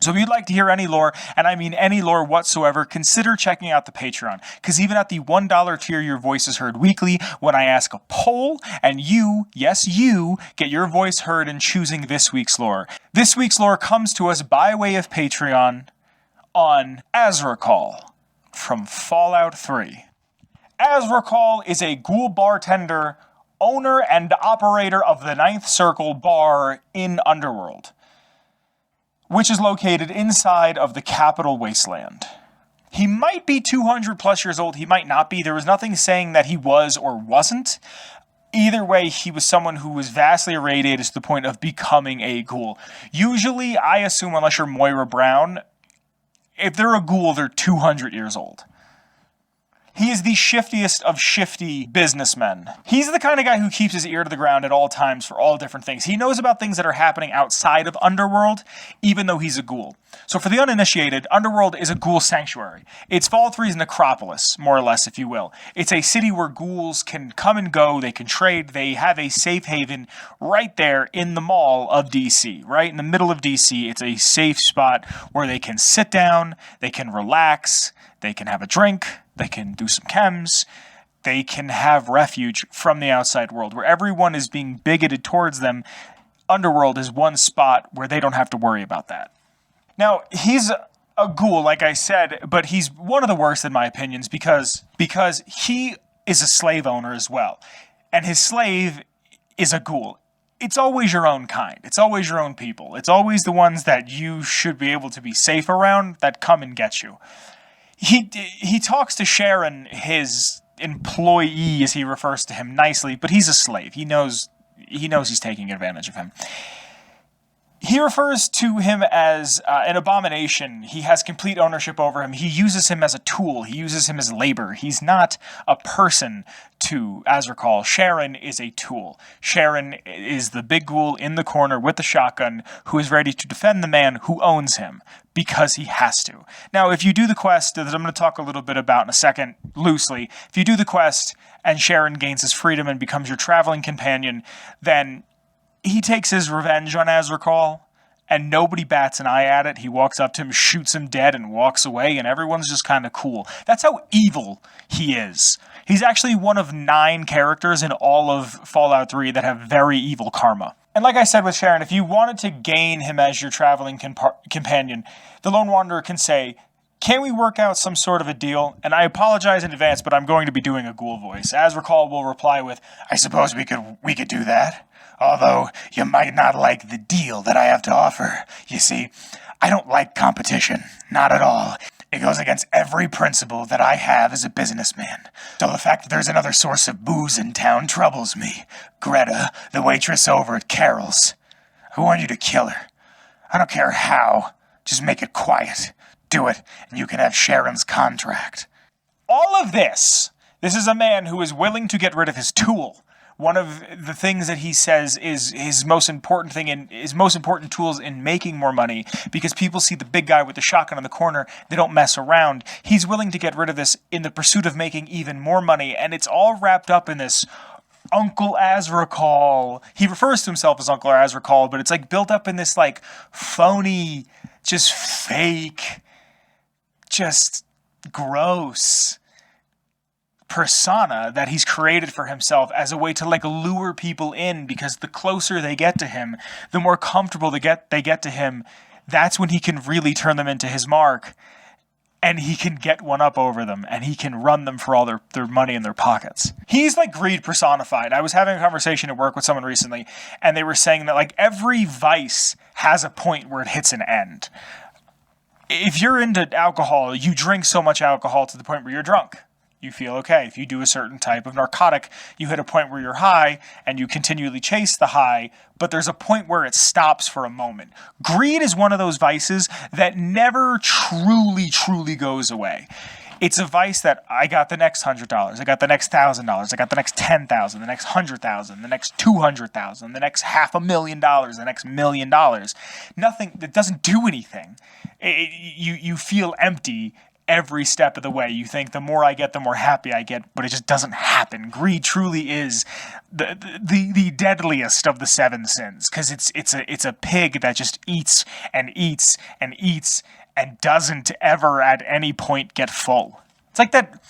So if you'd like to hear any lore, and I mean any lore whatsoever, consider checking out the Patreon. Because even at the $1 tier, your voice is heard weekly when I ask a poll, and you, yes you, get your voice heard in choosing this week's lore. This week's lore comes to us by way of Patreon on Ahzrukhul from Fallout 3. Ahzrukhul is a ghoul bartender, owner and operator of the Ninth Circle bar in Underworld, which is located inside of the Capital Wasteland. He might be 200 plus years old, he might not be. There was nothing saying that he was or wasn't. Either way, he was someone who was vastly irradiated to the point of becoming a ghoul. Usually, I assume, unless you're Moira Brown, if they're a ghoul, they're 200 years old. He is the shiftiest of shifty businessmen. He's the kind of guy who keeps his ear to the ground at all times for all different things. He knows about things that are happening outside of Underworld, even though he's a ghoul. So for the uninitiated, Underworld is a ghoul sanctuary. It's Fallout 3's necropolis, more or less, if you will. It's a city where ghouls can come and go, they can trade, they have a safe haven right there in the mall of DC, right in the middle of DC. It's a safe spot where they can sit down, they can relax, they can have a drink, they can do some chems, they can have refuge from the outside world. Where everyone is being bigoted towards them, Underworld is one spot where they don't have to worry about that. Now, he's a ghoul, like I said, but he's one of the worst in my opinions because he is a slave owner as well. And his slave is a ghoul. It's always your own kind. It's always your own people. It's always the ones that you should be able to be safe around that come and get you. He talks to Sharon, his employee, as he refers to him nicely, but he's a slave. He knows he's taking advantage of him. He refers to him as an abomination. He has complete ownership over him. He uses him as a tool. He uses him as labor. He's not a person to Ahzrukhul. Sharon is a tool. Sharon is the big ghoul in the corner with the shotgun who is ready to defend the man who owns him because he has to. Now, if you do the quest that I'm going to talk a little bit about in a second, loosely, if you do the quest and Sharon gains his freedom and becomes your traveling companion, then he takes his revenge on Ahzrukhul, and nobody bats an eye at it. He walks up to him, shoots him dead, and walks away, and everyone's just kind of cool. That's how evil he is. He's actually one of 9 characters in all of Fallout 3 that have very evil karma. And like I said with Sharon, if you wanted to gain him as your traveling companion, the Lone Wanderer can say, "Can we work out some sort of a deal?" And I apologize in advance, but I'm going to be doing a ghoul voice. Ahzrukhul will reply with, "I suppose we could do that. Although, you might not like the deal that I have to offer. You see, I don't like competition. Not at all. It goes against every principle that I have as a businessman. So the fact that there's another source of booze in town troubles me. Greta, the waitress over at Carol's. I want you to kill her. I don't care how. Just make it quiet. Do it, and you can have Sharon's contract." All of this is a man who is willing to get rid of his tool. One of the things that he says is his most important thing and his most important tools in making more money, because people see the big guy with the shotgun in the corner, they don't mess around. He's willing to get rid of this in the pursuit of making even more money, and it's all wrapped up in this Uncle Ahzrukhul. He refers to himself as Uncle Ahzrukhul, but it's like built up in this like phony, just fake, just gross persona that he's created for himself as a way to like lure people in, because the closer they get to him, the more comfortable they get to him. That's when he can really turn them into his mark, and he can get one up over them, and he can run them for all their money in their pockets. He's like greed personified. I was having a conversation at work with someone recently, and they were saying that like every vice has a point where it hits an end. If you're into alcohol, you drink so much alcohol to the point where you're drunk. You feel okay. If you do a certain type of narcotic, you hit a point where you're high and you continually chase the high, but there's a point where it stops for a moment. Greed is one of those vices that never truly goes away. It's a vice that I got the next $100, I got the next $1,000, I got the next $10,000, the next $100,000, the next $200,000, the next $500,000, the next $1 million. Nothing that doesn't do anything. You feel empty. every step of the way. You think the more I get, the more happy I get, but it just doesn't happen. Greed truly is the deadliest of the seven sins, because it's a pig that just eats and eats and eats and doesn't ever at any point get full. It's like that.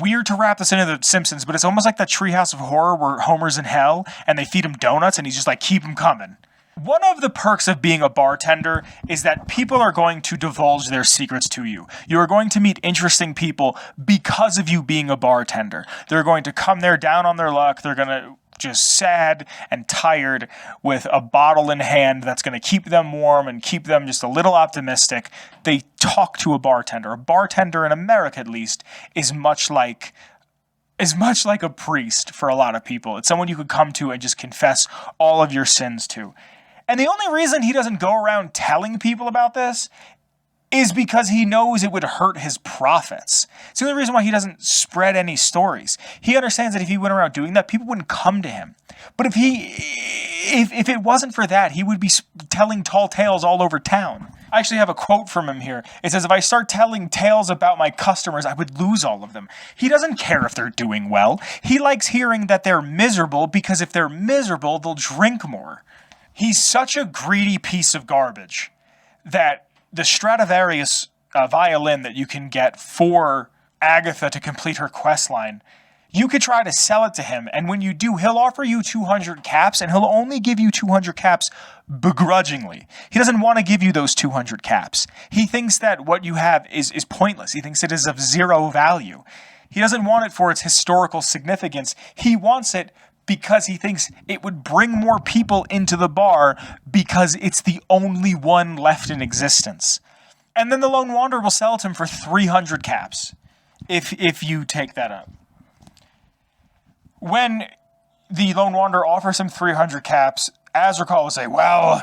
Weird to wrap this into The Simpsons, but it's almost like that Treehouse of Horror where Homer's in hell and they feed him donuts and he's just like, keep him coming. One of the perks of being a bartender is that people are going to divulge their secrets to you. You are going to meet interesting people because of you being a bartender. They're going to come there down on their luck. They're going to just sad and tired with a bottle in hand that's going to keep them warm and keep them just a little optimistic. They talk to a bartender. A bartender in America, at least, is much like a priest for a lot of people. It's someone you could come to and just confess all of your sins to. And the only reason he doesn't go around telling people about this is because he knows it would hurt his profits. It's the only reason why he doesn't spread any stories. He understands that if he went around doing that, people wouldn't come to him. But if it wasn't for that, he would be telling tall tales all over town. I actually have a quote from him here. It says, "If I start telling tales about my customers, I would lose all of them." He doesn't care if they're doing well. He likes hearing that they're miserable, because if they're miserable, they'll drink more. He's such a greedy piece of garbage that the Stradivarius violin that you can get for Agatha to complete her quest line, you could try to sell it to him, and when you do, he'll offer you 200 caps, and he'll only give you 200 caps begrudgingly. He doesn't want to give you those 200 caps. He thinks that what you have is pointless. He thinks it is of zero value. He doesn't want it for its historical significance. He wants it because he thinks it would bring more people into the bar because it's the only one left in existence. And then the Lone Wanderer will sell it to him for 300 caps, if you take that up. When the Lone Wanderer offers him 300 caps, Ahzrukhul will say, "Well,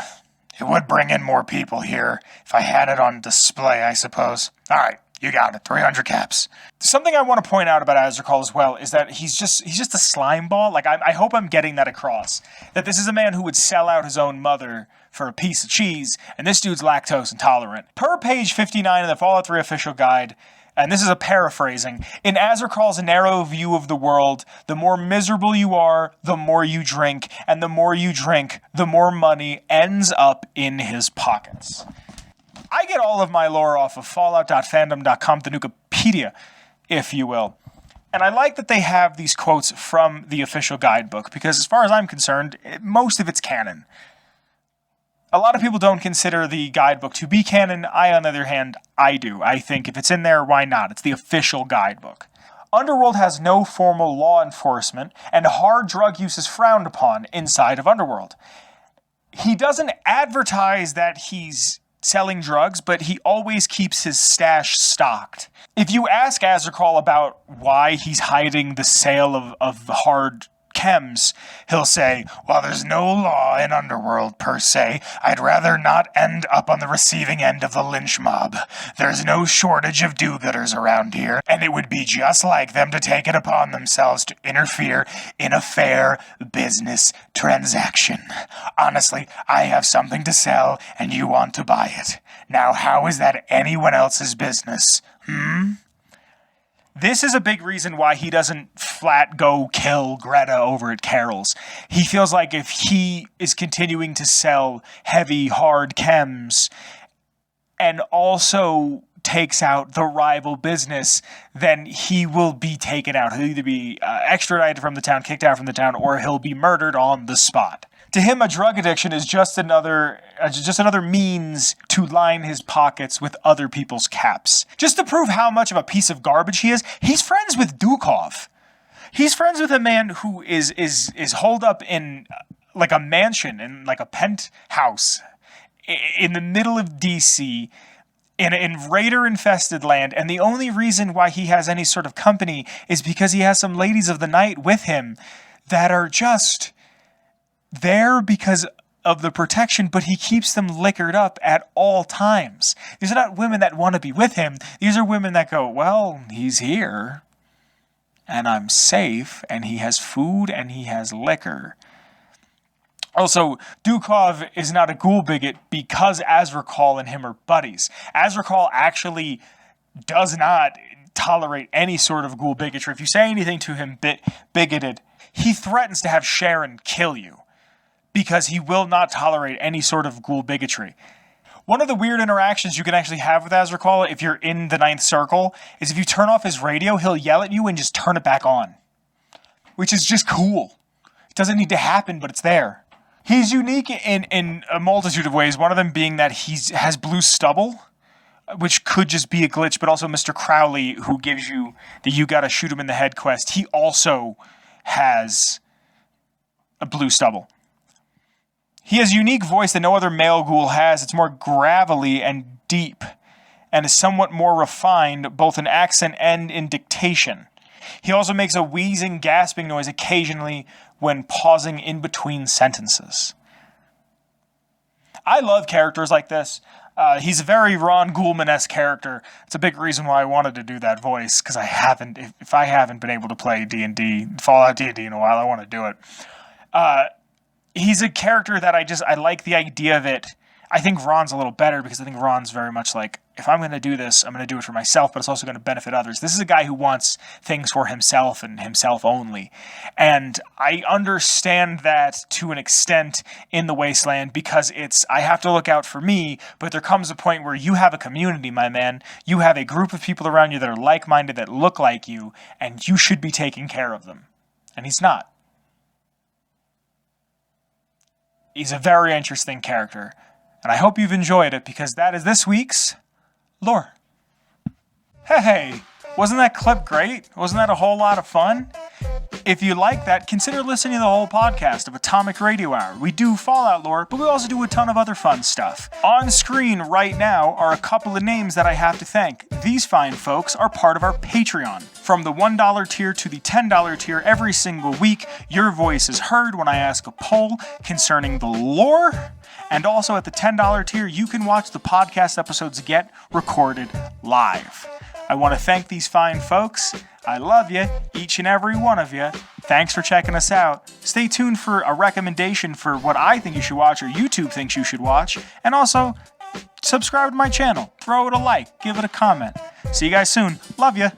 it would bring in more people here if I had it on display, I suppose. All right, you got it, 300 caps." Something I want to point out about Ahzrukhul as well is that he's just a slime ball. Like, I hope I'm getting that across. That this is a man who would sell out his own mother for a piece of cheese, and this dude's lactose intolerant. Per page 59 of the Fallout 3 official guide, and this is a paraphrasing, in Ahzrukhul's narrow view of the world, the more miserable you are, the more you drink, and the more you drink, the more money ends up in his pockets. I get all of my lore off of fallout.fandom.com, the Nukipedia, if you will. And I like that they have these quotes from the official guidebook, because as far as I'm concerned, most of it's canon. A lot of people don't consider the guidebook to be canon. I, on the other hand, I do. I think if it's in there, why not? It's the official guidebook. Underworld has no formal law enforcement, and hard drug use is frowned upon inside of Underworld. He doesn't advertise that he's selling drugs, but he always keeps his stash stocked. If you ask Ahzrukhul about why he's hiding the sale of the hard chems, he'll say, "Well, there's no law in Underworld per se. I'd rather not end up on the receiving end of the lynch mob. There's no shortage of do-gooders around here, and it would be just like them to take it upon themselves to interfere in a fair business transaction. Honestly, I have something to sell, and you want to buy it. Now, how is that anyone else's business? This is a big reason why he doesn't flat go kill Greta over at Carol's. He feels like if he is continuing to sell heavy, hard chems and also takes out the rival business, then he will be taken out. He'll either be extradited from the town, kicked out from the town, or he'll be murdered on the spot. To him, a drug addiction is just another means to line his pockets with other people's caps. Just to prove how much of a piece of garbage he is, he's friends with Dukov. He's friends with a man who is holed up in like a mansion, in like a penthouse in the middle of DC, in raider-infested land, and the only reason why he has any sort of company is because he has some ladies of the night with him that are just there because of the protection, but he keeps them liquored up at all times. These are not women that want to be with him. These are women that go, "Well, he's here, and I'm safe, and he has food, and he has liquor." Also, Dukov is not a ghoul bigot because Ahzrukhul and him are buddies. Ahzrukhul actually does not tolerate any sort of ghoul bigotry. If you say anything to him bigoted, he threatens to have Sharon kill you because he will not tolerate any sort of ghoul bigotry. One of the weird interactions you can actually have with Ahzrukhul if you're in the Ninth Circle is if you turn off his radio, he'll yell at you and just turn it back on, which is just cool. It doesn't need to happen, but it's there. He's unique in a multitude of ways, one of them being that he has blue stubble, which could just be a glitch, but also Mr. Crowley, who gives you the you gotta shoot him in the head quest, he also has a blue stubble. He has a unique voice that no other male ghoul has. It's more gravelly and deep, and is somewhat more refined, both in accent and in dictation. He also makes a wheezing, gasping noise occasionally when pausing in between sentences. I love characters like this. He's a very Ron Goulman-esque character. It's a big reason why I wanted to do that voice, because if I haven't been able to play D&D, Fallout D&D in a while, I want to do it. He's a character that I like the idea of it. I think Ron's a little better because I think Ron's very much like, if I'm going to do this, I'm going to do it for myself, but it's also going to benefit others. This is a guy who wants things for himself and himself only. And I understand that to an extent in the Wasteland because I have to look out for me, but there comes a point where you have a community, my man. You have a group of people around you that are like-minded, that look like you, and you should be taking care of them. And he's not. He's a very interesting character. And I hope you've enjoyed it, because that is this week's lore. Hey, wasn't that clip great? Wasn't that a whole lot of fun? If you like that, consider listening to the whole podcast of Atomic Radio Hour. We do Fallout lore, but we also do a ton of other fun stuff. On screen right now are a couple of names that I have to thank. These fine folks are part of our Patreon. From the $1 tier to the $10 tier, every single week, your voice is heard when I ask a poll concerning the lore. And also at the $10 tier, you can watch the podcast episodes get recorded live. I want to thank these fine folks. I love you, each and every one of you. Thanks for checking us out. Stay tuned for a recommendation for what I think you should watch or YouTube thinks you should watch. And also, subscribe to my channel. Throw it a like. Give it a comment. See you guys soon. Love you.